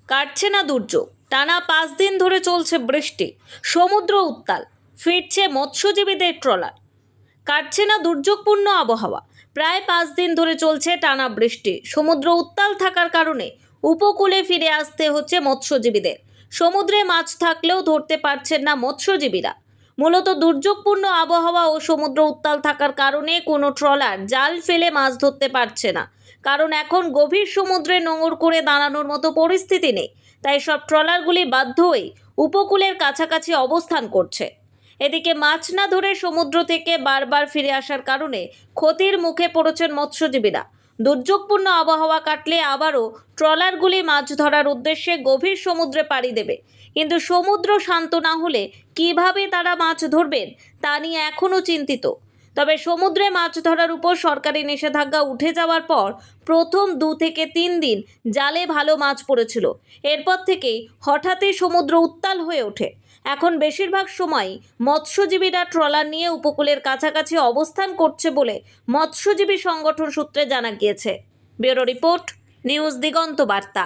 কাটছে না দুর্যোগ, টানা 5 দিন ধরে চলছে বৃষ্টি, সমুদ্র উত্তাল, ফিরছে মৎস্যজীবীদের ট্রলার। কাটছে না দুর্যোগপূর্ণ আবহাওয়া, প্রায় 5 দিন ধরে চলছে টানা বৃষ্টি, সমুদ্র উত্তাল থাকার কারণে উপকূলে ফিরে আসতে হচ্ছে মৎস্যজীবীদের। সমুদ্রে মাছ থাকলেও ধরতে পারছেন না মৎস্যজীবীরা। মূলত দুর্যোগপূর্ণ আবহাওয়া ও সমুদ্র উত্তাল থাকার কারণে কোনো ট্রলার জাল ফেলে মাছ ধরতে পারছে না, কারণ এখন গভীর সমুদ্রে নোঙর করে দাঁড়ানোর মতো পরিস্থিতি নেই। তাই সব ট্রলারগুলি বাধ্য হয়ে উপকূলের কাছাকাছি অবস্থান করছে। এদিকে মাছ না ধরে সমুদ্র থেকে বারবার ফিরে আসার কারণে ক্ষতির মুখে পড়েছেন মৎস্যজীবীরা। দুর্যোগপূর্ণ আবহাওয়া কাটলে আবারও ট্রলারগুলি মাছ ধরার উদ্দেশ্যে গভীর সমুদ্রে পাড়ি দেবে, কিন্তু সমুদ্র শান্ত না হলে কিভাবে তারা মাছ ধরবেন তা নিয়ে এখনও চিন্তিত। তবে সমুদ্রে মাছ ধরার উপর সরকারি নিষেধাজ্ঞা উঠে যাওয়ার পর প্রথম 2 থেকে 3 দিন জালে ভালো মাছ পড়েছিল। এরপর থেকেই হঠাৎই সমুদ্র উত্তাল হয়ে ওঠে। এখন বেশিরভাগ সময়ই মৎস্যজীবীরা ট্রলার নিয়ে উপকূলের কাছাকাছি অবস্থান করছে বলে মৎস্যজীবী সংগঠন সূত্রে জানা গিয়েছে। ব্যুরো রিপোর্ট, নিউজ দিগন্ত বার্তা।